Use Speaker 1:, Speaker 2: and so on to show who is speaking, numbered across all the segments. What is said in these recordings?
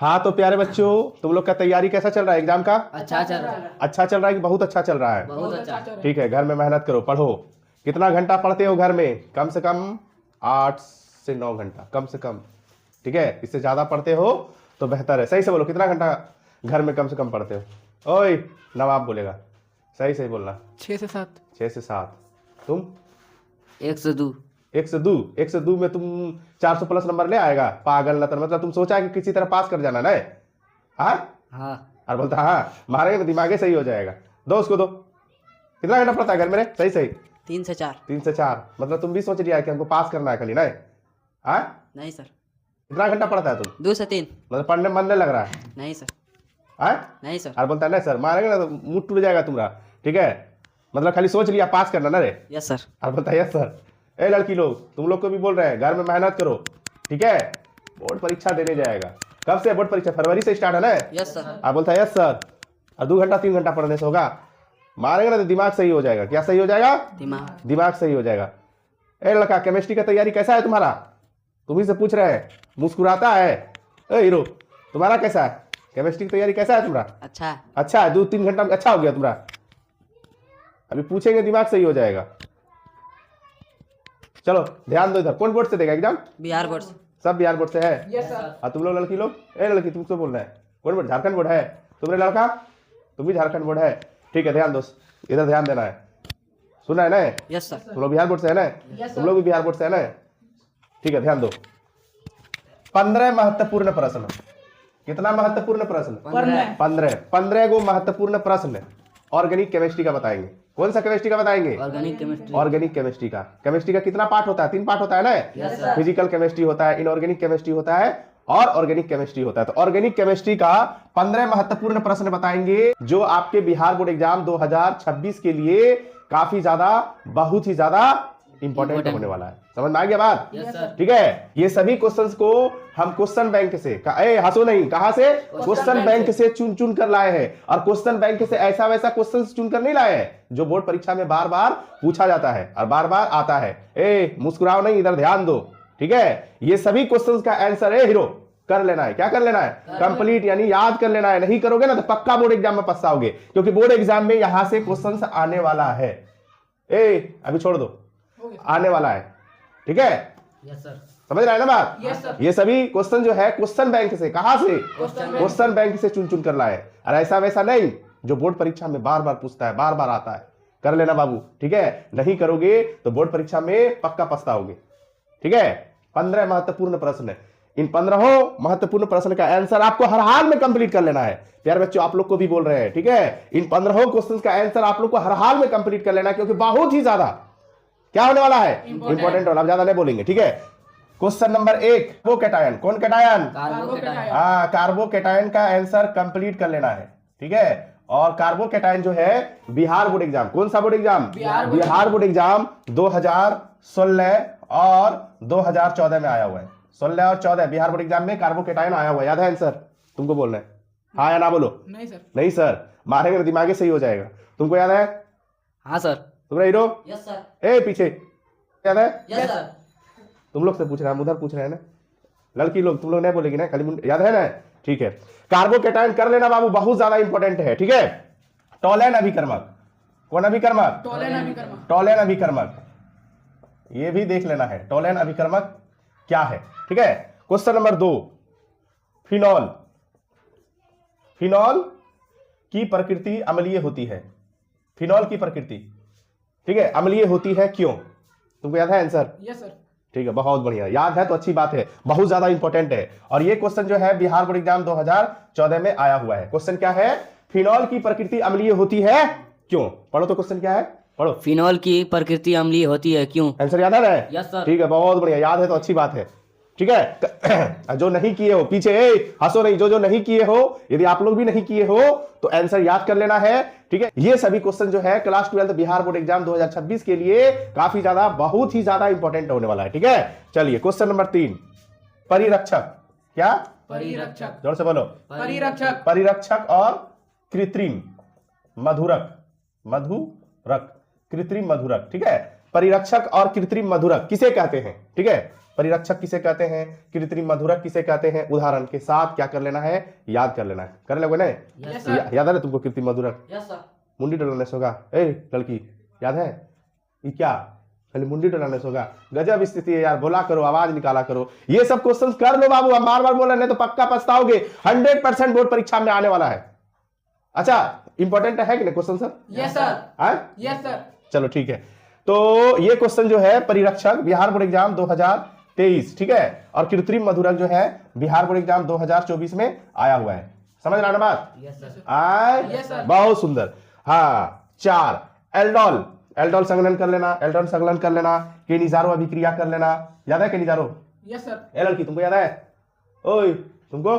Speaker 1: हाँ तो प्यारे बच्चों, तुम लोग का तैयारी कैसा चल रहा है एग्जाम का?
Speaker 2: अच्छा चल रहा है।
Speaker 1: अच्छा चल रहा है कि बहुत अच्छा चल रहा है?
Speaker 2: बहुत अच्छा।
Speaker 1: ठीक है, घर में मेहनत करो, पढ़ो। कितना घंटा पढ़ते हो घर में? कम से कम 8 से 9 घंटा, कम से कम। ठीक है, इससे ज्यादा पढ़ते हो तो बेहतर है। सही से बोलो, कितना घंटा घर में कम से कम पढ़ते हो? ओए, नवाब बोलेगा, सही सही बोलना।
Speaker 3: 6 से 7।
Speaker 1: 6 से 7। तुम?
Speaker 2: 1 से 2।
Speaker 1: 1 से 2। 1 से 2 में तुम 400 प्लस नंबर ले आएगा? पागल नतर, मतलब तुम सोचा है कि किसी तरह पास कर जाना ना? हाँ
Speaker 2: हाँ।
Speaker 1: और बोलता हाँ, मारेंगे तो दिमागे सही हो जाएगा। दो उसको दो। कितना घंटा पड़ता है घर में? सही सही
Speaker 2: 3 से 4।
Speaker 1: 3 से 4। मतलब तुम भी सोच लिया है कि हमको पास करना है खाली ना? हाँ,
Speaker 2: नहीं सर।
Speaker 1: कितना घंटा पढ़ता है तुम?
Speaker 2: 2 से 3।
Speaker 1: मतलब पढ़ने मन नहीं लग रहा है?
Speaker 2: नहीं सर।
Speaker 1: हाँ,
Speaker 2: नहीं सर।
Speaker 1: और बोलता है नहीं सर, मारेंगे ना तो मुंह टूट जाएगा तुम्हारा। ठीक है, मतलब खाली सोच लिया पास करना ना रे?
Speaker 2: Yes sir.
Speaker 1: और बोलता है यस सर। ए लड़की लोग, तुम लोग को भी बोल रहे हैं, घर में मेहनत करो। ठीक है, बोर्ड परीक्षा देने जाएगा। कब से बोर्ड परीक्षा? फरवरी से स्टार्ट है ना?
Speaker 2: Yes sir.
Speaker 1: आप बोलता है यस सर, और 2 घंटा 3 घंटा पढ़ने से होगा? मारेंगे ना तो दिमाग सही हो जाएगा। क्या सही हो जाएगा? दिमाग सही हो जाएगा। ए लड़का, केमिस्ट्री का तैयारी कैसा है तुम्हारा? तुम ही से पूछ रहे हैं, मुस्कुराता है। ए हीरो, तुम्हारा कैसा है? केमिस्ट्री की तैयारी कैसा है तुम्हारा?
Speaker 2: अच्छा है।
Speaker 1: अच्छा है, 2-3 घंटा में अच्छा हो गया तुम्हारा? अभी पूछेंगे, दिमाग सही हो जाएगा। चलो ध्यान दो इधर। कौन बोर्ड से देगा एग्जाम?
Speaker 2: बिहार बोर्ड से।
Speaker 1: सब बिहार बोर्ड से है?
Speaker 3: Yes sir.
Speaker 1: और तुम लोग लड़की लोग? ए लड़की, तुमसे बोल रहे हैं कौन बोर्ड? झारखंड बोर्ड है। तुम्हारे लड़का, तुम भी झारखंड बोर्ड है? ठीक है, ध्यान दो, इधर ध्यान देना है। सुना है ना?
Speaker 2: Yes sir.
Speaker 1: तुम लोग बिहार बोर्ड से है ना? तुम लोग भी बिहार बोर्ड से है ना? ठीक है, ध्यान दो। 15 महत्वपूर्ण प्रश्न। कितना महत्वपूर्ण प्रश्न? 15 गो महत्वपूर्ण प्रश्न ऑर्गेनिक केमिस्ट्री का बताएंगे। कौन सा केमिस्ट्री का बताएंगे?
Speaker 2: Organic chemistry.
Speaker 1: ऑर्गेनिक केमिस्ट्री का। केमिस्ट्री का कितना पार्ट होता है? 3 पार्ट होता है ना?
Speaker 2: Yes sir.
Speaker 1: फिजिकल केमिस्ट्री होता है, इनऑर्गेनिक केमिस्ट्री होता है, और ऑर्गेनिक केमिस्ट्री होता है। तो ऑर्गेनिक केमिस्ट्री का 15 महत्वपूर्ण प्रश्न बताएंगे, जो आपके बिहार बोर्ड एग्जाम 2026 के लिए काफी ज्यादा, बहुत ही ज्यादा इंपॉर्टेंट होने वाला है। समझ में आ गया बात?
Speaker 2: Yes sir.
Speaker 1: ठीक है, ये सभी क्वेश्चंस को हम क्वेश्चन बैंक से, हंसो नहीं, कहां से? क्वेश्चन बैंक से चुन चुन कर लाए हैं। और क्वेश्चन बैंक से ऐसा वैसा क्वेश्चन चुन कर नहीं लाए हैं जो बोर्ड परीक्षा में बार बार पूछा जाता है और बार बार आता है। ए मुस्कुराओ नहीं, इधर ध्यान दो। ठीक है, ये सभी क्वेश्चंस का आंसर है हीरो कर लेना है। क्या कर लेना है? कंप्लीट, यानी याद कर लेना है। नहीं करोगे ना तो पक्का बोर्ड एग्जाम में पछताओगे, क्योंकि बोर्ड एग्जाम में यहां से क्वेश्चंस आने वाला है। ए अभी छोड़ दो, आने वाला है। ठीक है,
Speaker 2: यस सर।
Speaker 1: समझ रहा है ना बात?
Speaker 3: Yes sir.
Speaker 1: ये सभी क्वेश्चन जो है क्वेश्चन बैंक से, कहां से? क्वेश्चन बैंक से चुन चुन कर लाए। और ऐसा वैसा नहीं जो बोर्ड परीक्षा में बार बार पूछता है, बार बार आता है। कर लेना बाबू, ठीक है? नहीं करोगे तो बोर्ड परीक्षा में पक्का पछताओगे। ठीक है, 15 महत्वपूर्ण प्रश्न है। इन 15 महत्वपूर्ण प्रश्न का आंसर आपको हर हाल में कंप्लीट कर लेना है। प्यारे बच्चों, आप लोग को भी बोल रहे हैं। ठीक है, इन 15 क्वेश्चन का आंसर आप लोग को हर हाल में कंप्लीट कर लेना है, क्योंकि बहुत ही ज्यादा क्या होने वाला है? इंपॉर्टेंट वाला। ज्यादा नहीं बोलेंगे। ठीक है, क्वेश्चन नंबर 1, वो कैटायन। कौन कैटायन? हाँ, कार्बोकैटायन का आंसर कंप्लीट कर लेना है। ठीक है, और कार्बोकैटायन जो है बिहार बोर्ड एग्जाम, कौन सा board exam? Bihar board exam 2016 और 2014 में आया हुआ है। 16 और 14 बिहार बोर्ड एग्जाम में कार्बोकैटायन आया हुआ है। याद है आंसर? तुमको बोलना है, हाँ या ना बोलो।
Speaker 3: नहीं सर।
Speaker 1: नहीं सर, मारेंगे ना दिमागे सही हो जाएगा। तुमको याद है?
Speaker 2: हाँ सर।
Speaker 1: तुम्हारा हीरो?
Speaker 2: Yes sir.
Speaker 1: ए पीछे, याद है?
Speaker 2: Yes sir.
Speaker 1: तुम लोग से पूछ रहे हैं, हम उधर पूछ रहे हैं ना। लड़की लोग, तुम लोग नहीं बोलेगी ना, खाली याद है ना? ठीक है, कार्बोकैटायन कर लेना बाबू, बहुत ज्यादा इंपॉर्टेंट है। ठीक है, टोलेन अभिकर्मक। कौन अभिकर्मक? टोलेन अभिकर्मक। ये भी देख लेना है, टोलेन अभिकर्मक क्या है। ठीक है, क्वेश्चन नंबर 2, फिनॉल। फिनॉल की प्रकृति अम्लीय होती है। फिनॉल की प्रकृति, ठीक है, अम्लीय होती है, क्यों? तुमको याद है आंसर?
Speaker 3: Yes sir.
Speaker 1: ठीक है, बहुत बढ़िया, याद है तो अच्छी बात है, बहुत ज्यादा इंपॉर्टेंट है। और ये क्वेश्चन जो है बिहार बोर्ड एग्जाम 2014 में आया हुआ है। क्वेश्चन क्या है? फिनॉल की प्रकृति अम्लीय होती है, क्यों? पढ़ो तो क्वेश्चन क्या है, पढ़ो।
Speaker 2: फिनॉल की प्रकृति अम्लीय होती है, क्यों?
Speaker 1: आंसर याद है ना?
Speaker 2: Yes sir.
Speaker 1: ठीक है, बहुत बढ़िया, याद है तो अच्छी बात है। ठीक है, जो नहीं किए हो पीछे, हंसो नहीं, जो नहीं किए हो, यदि आप लोग भी नहीं किए हो तो आंसर याद कर लेना है। ठीक है, ये सभी क्वेश्चन जो है क्लास 12 बिहार बोर्ड एग्जाम 2026 के लिए काफी ज्यादा, बहुत ही ज्यादा इंपॉर्टेंट होने वाला है। ठीक है, चलिए क्वेश्चन नंबर 3, परिरक्षक। क्या?
Speaker 3: परिरक्षक।
Speaker 1: जोर से बोलो।
Speaker 3: परिरक्षक।
Speaker 1: परिरक्षक और कृत्रिम मधुरक। मधुरक, कृत्रिम मधुरक। ठीक है, परिरक्षक और कृत्रिम मधुरक किसे कहते हैं? ठीक है, परिरक्षक किसे कहते हैं, कृत्रिम मधुरक किसे कहते हैं, उदाहरण के साथ क्या कर लेना है, याद कर लेना है। कर लोगे ना?
Speaker 2: यस
Speaker 1: याद है ना तुमको कृत्रिम मधुरक?
Speaker 2: Yes sir.
Speaker 1: मुंडी डोलाने से होगा। ए लड़की, याद है ये क्या? खाली मुंडी डोलाने से होगा। गजब स्थिति है यार, बोला करो, आवाज निकाला करो। ये सब क्वेश्चन कर लो बाबू, हम बार बार बोल रहे हैं तो पक्का पछताओगे। 100% बोर्ड परीक्षा में आने वाला है। अच्छा, इंपॉर्टेंट है कि नहीं question sir?
Speaker 3: Yes sir. Yes sir.
Speaker 1: चलो ठीक है, तो ये क्वेश्चन जो है परिरक्षक बिहार बोर्ड एग्जाम 2023, ठीक है, और कृत्रिम मधुरक जो है बिहार बोर्ड एग्जाम 2024 में आया हुआ है। समझ रहा ना बात?
Speaker 2: Yes sir.
Speaker 3: Yes, sir.
Speaker 1: बहुत सुंदर। हाँ, 4 एल्डोल, एल्डोल संलग्न कर लेना, एल्डोल संलग्न कर लेना, केनिजारो अभिक्रिया कर लेना। याद है केनिजारो?
Speaker 3: Yes sir.
Speaker 1: ए लड़की, तुमको याद है? ओए तुमको,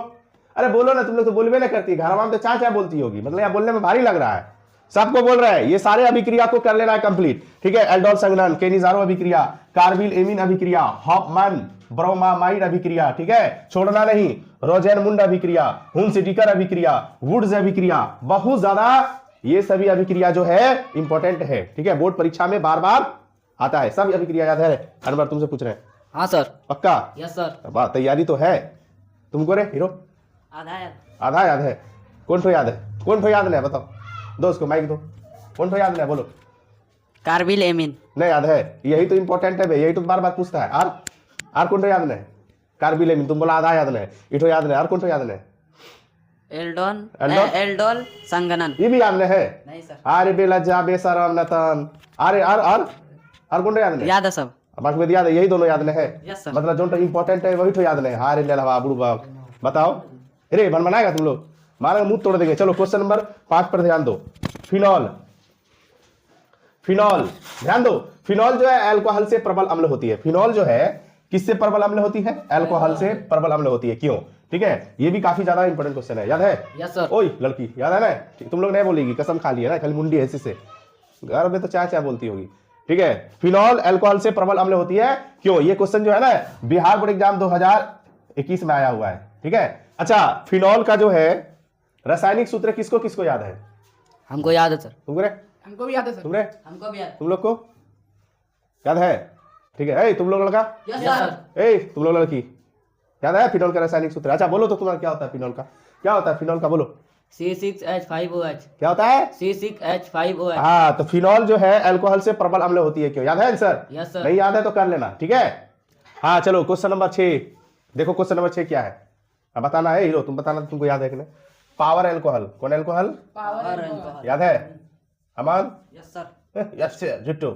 Speaker 1: अरे बोलो ना, तुम लोग तो बोलबे ना करती, घर में तो चाचा बोलती होगी, मतलब यहाँ बोलने में भारी लग रहा है। सबको बोल रहा है, ये सारे अभिक्रिया को कर लेना है कंप्लीट। ठीक है, एल्डोल संघनन, केनिजारो अभिक्रिया, कार्बिल एमीन अभिक्रिया, हॉफमैन ब्रोमामाइड अभिक्रिया, ठीक है, छोड़ना नहीं, रोजेनमुंड अभिक्रिया, हुंस-डीकर अभिक्रिया, वुड्स अभिक्रिया, बहुत ज्यादा ये सभी अभिक्रिया जो है इंपॉर्टेंट है। ठीक है, बोर्ड परीक्षा में बार बार आता है। सब अभिक्रिया याद है? अनवर तुमसे पूछ रहे हैं,
Speaker 2: हाँ सर।
Speaker 1: पक्का?
Speaker 2: Yes sir.
Speaker 1: वाह, तैयारी तो है तुमको रे हीरो।
Speaker 2: आधा याद।
Speaker 1: आधा याद है? कौन ठो याद है? कौन ठो याद नहीं है बताओ? दो उसको माइक दो। कौन ठो याद नहीं है बोलो?
Speaker 2: Carbyl amine.
Speaker 1: नहीं याद है? यही तो इंपॉर्टेंट है भाई, यही तो बार बार पूछता है। आर कौन ठो याद नहीं? कार्बिल एमीन तुम बोला आधा याद नहीं, इठो याद नहीं, और कौन ठो याद नहीं?
Speaker 2: एल्डोल संगनन।
Speaker 1: ये भी याद नहीं है?
Speaker 2: नहीं सर।
Speaker 1: अरे बेलज्जा बेशरम नतन, अरे और कौन ठो याद नहीं?
Speaker 2: याद है सब।
Speaker 1: बाकी में याद है, यही दोनों याद नहीं है?
Speaker 2: Yes sir.
Speaker 1: मतलब जो तो इंपॉर्टेंट है वही तो याद नहीं। हाँ रे ले लवा बुड़ू बाप, बताओ। अरे बन बनाएगा तुम लोग, मारेंगे मुंह तोड़ देंगे। चलो क्वेश्चन नंबर 5 पर ध्यान दो। फिनॉल, फिनॉल ध्यान दो। फिनॉल जो है अल्कोहल से प्रबल अम्ल होती है। फिनॉल जो है किससे प्रबल अम्ल होती है? अल्कोहल से प्रबल अम्ल होती है। क्यों? ठीक है, ये भी काफी ज्यादा इंपॉर्टेंट क्वेश्चन है। याद है?
Speaker 2: Yes sir.
Speaker 1: ओए लड़की, याद है ना? तुम लोग नहीं बोलेगी, कसम खा लिया ना, खाली मुंडी ऐसे से, घर में तो चाय चाय बोलती होगी। ठीक है, फिनॉल अल्कोहल से प्रबल अम्ल होती है। क्यों? ये क्वेश्चन जो है ना बिहार बोर्ड एग्जाम 2021 में आया हुआ है। ठीक है, अच्छा, फिनॉल का जो है रासायनिक सूत्र किसको किसको याद है?
Speaker 2: हमको याद है सर।
Speaker 1: तुमको रे?
Speaker 3: हमको भी याद है सर।
Speaker 1: तुम रे?
Speaker 2: हमको भी याद।
Speaker 1: तुम लोग को याद है? ठीक है, ए तुम लोग लड़का,
Speaker 2: यस सर।
Speaker 1: ए तुम लोग लड़की, याद है फिनॉल का रासायनिक सूत्र? अच्छा बोलो तो तुम्हारा क्या होता है फिनॉल का? क्या होता है फिनॉल का, बोलो।
Speaker 2: C6H5OH।
Speaker 1: क्या होता है?
Speaker 2: C6H5OH।
Speaker 1: हाँ, तो फिनॉल जो है अल्कोहल से प्रबल अम्ल होती है। क्यों? याद है आंसर?
Speaker 2: Yes sir.
Speaker 1: नहीं याद है तो कर लेना। ठीक है, हाँ चलो क्वेश्चन नंबर 6 देखो। क्वेश्चन नंबर 6 क्या है? अब बताना है हीरो, तुम बताना तुमको याद है कि नहीं। पावर अल्कोहल, कौन अल्कोहल?
Speaker 3: पावर
Speaker 1: याद है? Aman?
Speaker 2: Yes sir.
Speaker 1: Yes Jittu,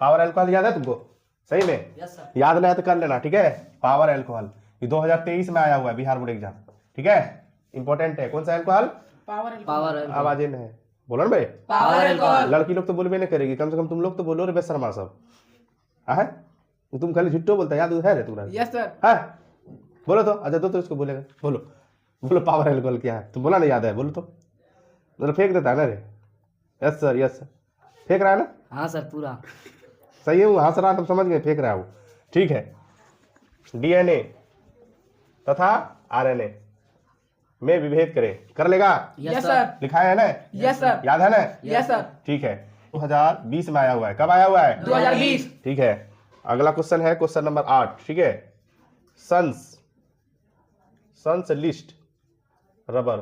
Speaker 1: power alcohol याद है तुमको? सही में?
Speaker 2: Yes sir.
Speaker 1: याद नहीं है तो कर लेना। ठीक है, पावर अल्कोहल ये 2023 में आया हुआ है बिहार बोर्ड एग्जाम। ठीक है, इंपॉर्टेंट है। कौन सा अल्कोहल?
Speaker 2: पावर।
Speaker 1: आवाज नहीं है, बोलो ना भाई।
Speaker 3: Power alcohol.
Speaker 1: लड़की लोग तो बोलबे नहीं करेगी, कम से कम तुम लोग तो बोलो रे बेशर्मा सब। है तुम खाली झुट्टो बोलता है, याद है रे तुम्हारा?
Speaker 3: Yes sir.
Speaker 1: है, बोलो तो। अच्छा दो तो इसको बोलेगा, बोलो बोलो पावर अल्कोहल क्या है? तुम बोला नहीं याद है, बोलो तो। मतलब फेंक देता है ना रे? यस सर, यस सर, फेंक रहा है ना?
Speaker 2: हाँ सर पूरा।
Speaker 1: सही है, वो हंस रहा, तुम समझ गए, फेंक रहा है वो। ठीक है, डीएनए तथा आरएनए में विभेद करें, कर लेगा?
Speaker 3: Yes sir.
Speaker 1: लिखा है ना?
Speaker 3: Yes sir.
Speaker 1: याद है ना?
Speaker 3: Yes sir.
Speaker 1: ठीक है, 2020 में आया हुआ है। कब आया हुआ है?
Speaker 3: 2020।
Speaker 1: ठीक है, अगला क्वेश्चन है क्वेश्चन नंबर 8। ठीक है, संश्लिष्ट रबर।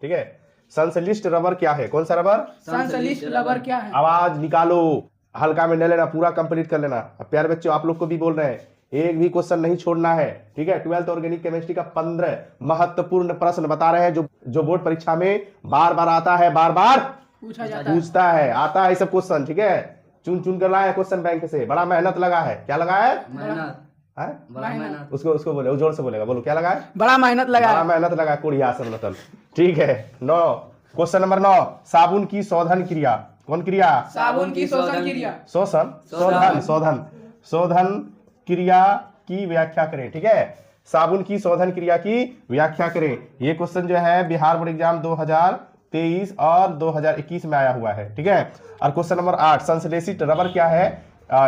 Speaker 1: ठीक है, संश्लिष्ट रबर क्या है? कौन सा रबर?
Speaker 3: संश्लिष्ट रबर क्या है?
Speaker 1: आवाज निकालो, हल्का में नहीं लेना, पूरा कंप्लीट कर लेना। अब प्यारे बच्चों, आप लोग को भी बोल रहे हैं, एक भी क्वेश्चन नहीं छोड़ना है। ठीक है, 12th ऑर्गेनिक केमिस्ट्री का 15 महत्वपूर्ण प्रश्न बता रहे हैं जो बोर्ड परीक्षा में बार बार आता है, बार बार
Speaker 3: पूछा जाता है।
Speaker 1: पूछता है, आता है सब क्वेश्चन। ठीक है, चुन चुन कर लाए क्वेश्चन बैंक से, बड़ा मेहनत लगा है। क्या लगा है?
Speaker 2: मेहनत।
Speaker 1: हैं?
Speaker 2: बड़ा मेहनत।
Speaker 1: उसको बोले, वो जोर से बोलेगा, बोलो क्या लगा है?
Speaker 3: बड़ा मेहनत लगा
Speaker 1: बड़ा
Speaker 3: है।
Speaker 1: मेहनत लगा, कुड़िया सब मतलब। ठीक है, 9 क्वेश्चन नंबर 9, साबुन की शोधन क्रिया। कौन क्रिया?
Speaker 3: साबुन की शोषण क्रिया।
Speaker 1: शोषण, शोधन, शोधन, शोधन क्रिया की व्याख्या करें। ठीक है, साबुन की शोधन क्रिया की व्याख्या करें। ये क्वेश्चन जो है बिहार बोर्ड एग्जाम 2023 और 2021 में आया हुआ है। ठीक है, और क्वेश्चन नंबर 8, संश्लेषित रबर क्या है?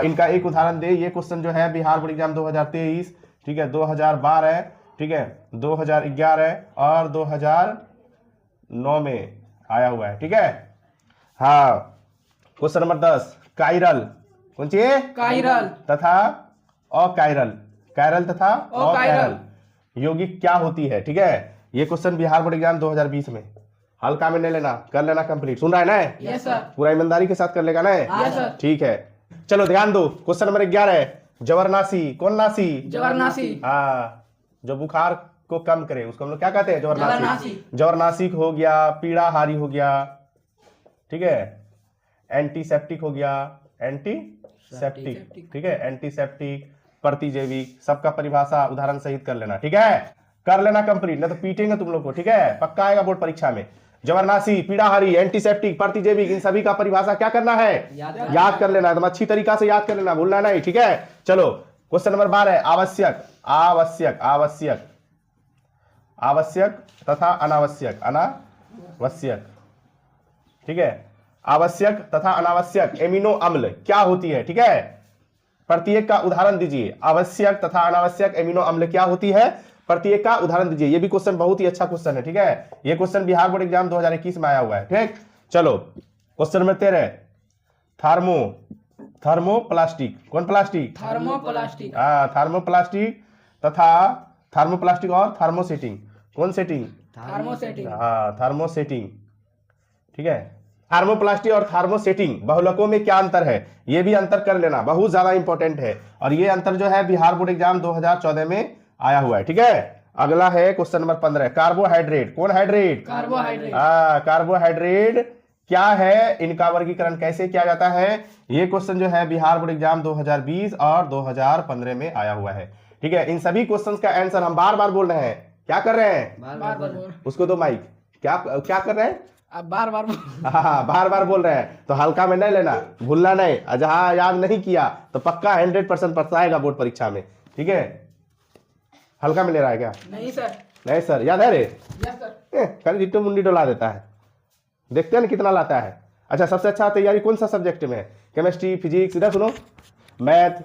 Speaker 1: इनका एक उदाहरण दे। ये क्वेश्चन जो है बिहार बोर्ड एग्जाम 2023, ठीक है, 2012, ठीक है, 2011 और 2009 में आया हुआ है। ठीक है, हाँ, क्वेश्चन नंबर 10, काइरल कौन सी है?
Speaker 3: कायरल
Speaker 1: तथा अकायरल, कायरल तथा
Speaker 3: अकायरल।
Speaker 1: अकायरल यौगिक क्या होती है? ठीक है, ये क्वेश्चन बिहार बोर्ड एग्जाम 2020 में, हल्का में नहीं लेना, कर लेना कंप्लीट। सुन रहा है ना?
Speaker 3: Yes sir.
Speaker 1: पूरा ईमानदारी के साथ कर लेगा ना?
Speaker 3: Yes sir.
Speaker 1: ठीक है, चलो ध्यान दो। क्वेश्चन नंबर 11 है जवरनाशी। कौन नासी?
Speaker 3: जवरनाशी।
Speaker 1: हाँ, जो बुखार को कम करे उसको हम लोग क्या कहते हैं? जवरनाशी।
Speaker 3: जवरनाशी।
Speaker 1: जवरनाशी हो गया, पीड़ाहारी हो गया, ठीक है, एंटीसेप्टिक हो गया, एंटीसेप्टिक, ठीक है, एंटीसेप्टिक, प्रतिजैविक, सबका परिभाषा उदाहरण सहित कर लेना। ठीक है, कर लेना कंप्लीट, नहीं तो पीटेंगे तुम लोग को। ठीक है, पक्का आएगा बोर्ड परीक्षा में। जवरनाशी, पीड़ाहारी, एंटीसेप्टिक, प्रतिजैविक, इन सभी का परिभाषा क्या करना है? याद कर लेना, एकदम अच्छी तरीका से याद कर लेना, भूलना नहीं। ठीक है, चलो क्वेश्चन नंबर 12 आवश्यक, आवश्यक, आवश्यक, आवश्यक तथा अनावश्यक, अनावश्यक, ठीक है, आवश्यक तथा अनावश्यक एमिनो अम्ल क्या होती है? ठीक है, प्रत्येक का उदाहरण दीजिए। आवश्यक तथा अनावश्यक एमिनो अम्ल क्या होती है? प्रत्येक का उदाहरण दीजिए। ये भी क्वेश्चन बहुत ही अच्छा क्वेश्चन है। ठीक है, ये क्वेश्चन बिहार बोर्ड एग्जाम 2021 में आया हुआ है। ठीक, चलो क्वेश्चन नंबर 13 थर्मोप्लास्टिक। कौन प्लास्टिक?
Speaker 3: थर्मोप्लास्टिक।
Speaker 1: हाँ, थर्मोप्लास्टिक तथा थर्मोप्लास्टिक और थर्मोसेटिंग। कौन सेटिंग?
Speaker 3: थर्मोसेटिंग।
Speaker 1: हाँ, थर्मोसेटिंग, ठीक है। थर्मोप्लास्टिक और थर्मोसेटिंग बहुलकों में क्या अंतर है? ये भी अंतर कर लेना, बहुत ज्यादा इंपॉर्टेंट है। और ये अंतर जो है बिहार बोर्ड एग्जाम 2014 में आया हुआ है। ठीक है, अगला है क्वेश्चन नंबर 15 कार्बोहाइड्रेट। कौन हाइड्रेट?
Speaker 3: कार्बोहाइड्रेट।
Speaker 1: हाँ, कार्बोहाइड्रेट क्या है, इनका वर्गीकरण कैसे किया जाता है? ये क्वेश्चन जो है बिहार बोर्ड एग्जाम 2020 और 2015 में आया हुआ है। ठीक है, इन सभी क्वेश्चंस का आंसर हम बार बार बोल रहे हैं। क्या कर रहे हैं?
Speaker 3: बार बार बोल।
Speaker 1: उसको दो माइक। क्या क्या कर रहे हैं?
Speaker 3: अब बार बार बोल।
Speaker 1: हाँ, बार बार बोल रहे हैं, तो हल्का में नहीं लेना, भूलना नहीं। और जहां याद नहीं किया तो पक्का 100% पढ़ता आएगा बोर्ड परीक्षा में। ठीक है, हल्का में ले रहा है क्या?
Speaker 3: नहीं सर।
Speaker 1: नहीं सर, याद है रे?
Speaker 3: Yes sir.
Speaker 1: खाली डिट्टो मुंडी डोला देता है, देखते हैं ना कितना लाता है। अच्छा, सबसे अच्छा तैयारी कौन सा सब्जेक्ट में है? केमिस्ट्री, फिजिक्स, इधर सुनो, मैथ,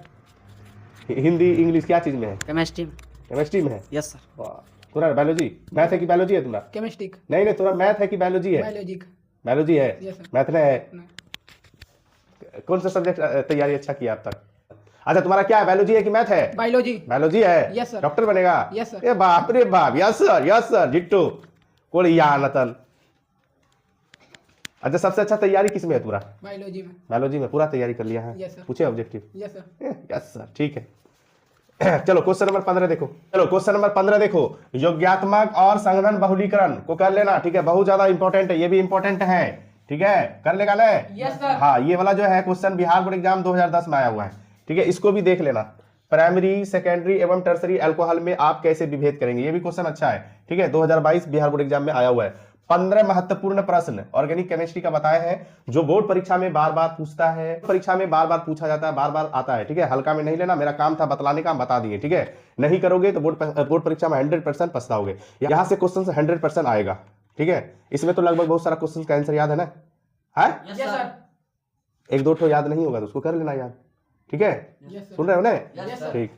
Speaker 1: हिंदी, इंग्लिश, क्या चीज में है?
Speaker 2: केमिस्ट्री।
Speaker 1: केमिस्ट्री में है।
Speaker 2: Yes sir.
Speaker 1: वाह, तुम्हारा बायोलॉजी, मैथ है कि बायोलॉजी है तुम्हारा?
Speaker 3: केमिस्टिक।
Speaker 1: नहीं नहीं, तुम्हारा मैथ है कि बायोलॉजी है?
Speaker 3: बायोलॉजिक।
Speaker 1: बायोलॉजी है।
Speaker 3: Yes, sir.
Speaker 1: मैथ नहीं है।
Speaker 3: नहीं।
Speaker 1: कौन सा सब्जेक्ट तैयारी अच्छा किया अब तक? अच्छा, तुम्हारा क्या है, बायोलॉजी है कि मैथ है?
Speaker 3: बायोलॉजी।
Speaker 1: बायोलॉजी है।
Speaker 3: Yes, sir.
Speaker 1: डॉक्टर बनेगा?
Speaker 3: Yes, sir.
Speaker 1: ए बाप रे बाप, yes sir, yes sir, ditto कोड़िया नतन। अच्छा, सबसे अच्छा तैयारी किस में है तुम्हारा?
Speaker 3: बायोलॉजी में।
Speaker 1: बायोलॉजी में पूरा तैयारी कर लिया है?
Speaker 3: Yes, sir.
Speaker 1: पूछे objective?
Speaker 3: Yes sir.
Speaker 1: Yes sir, ठीक है। चलो क्वेश्चन नंबर 15 देखो। चलो क्वेश्चन नंबर 15 देखो, योग्यात्मक और संघनन बहुलीकरण को कर लेना। ठीक है, बहुत ज्यादा इंपॉर्टेंट है, ये भी इंपॉर्टेंट है। ठीक है, कर लेगा ना?
Speaker 3: Yes sir.
Speaker 1: हाँ, ये वाला जो है क्वेश्चन बिहार बोर्ड एग्जाम 2010 में आया हुआ है। ठीक है, इसको भी देख लेना। प्राइमरी, सेकेंडरी एवं टर्सरी अल्कोहल में आप कैसे विभेद करेंगे, ये भी क्वेश्चन अच्छा है। ठीक है, 2022 बिहार बोर्ड एग्जाम में आया हुआ है। 15 महत्वपूर्ण प्रश्न ऑर्गेनिक केमिस्ट्री का बताए हैं, जो बोर्ड परीक्षा में बार बार पूछता है, परीक्षा में बार बार पूछा जाता है, बार बार आता है। ठीक है, हल्का में नहीं लेना, मेरा काम था बतलाने का, हम बता दिए। ठीक है, नहीं करोगे तो बोर्ड परीक्षा में 100% पछताओगे। यहाँ से क्वेश्चन 100% आएगा। ठीक है, इसमें तो लगभग बहुत सारा क्वेश्चन का आंसर याद है ना? है?
Speaker 3: Yes sir.
Speaker 1: एक दो ठो याद नहीं होगा तो उसको कर लेना याद। ठीक है,
Speaker 3: यस सर।
Speaker 1: सुन रहे हो ना?
Speaker 3: Yes sir.
Speaker 1: ठीक।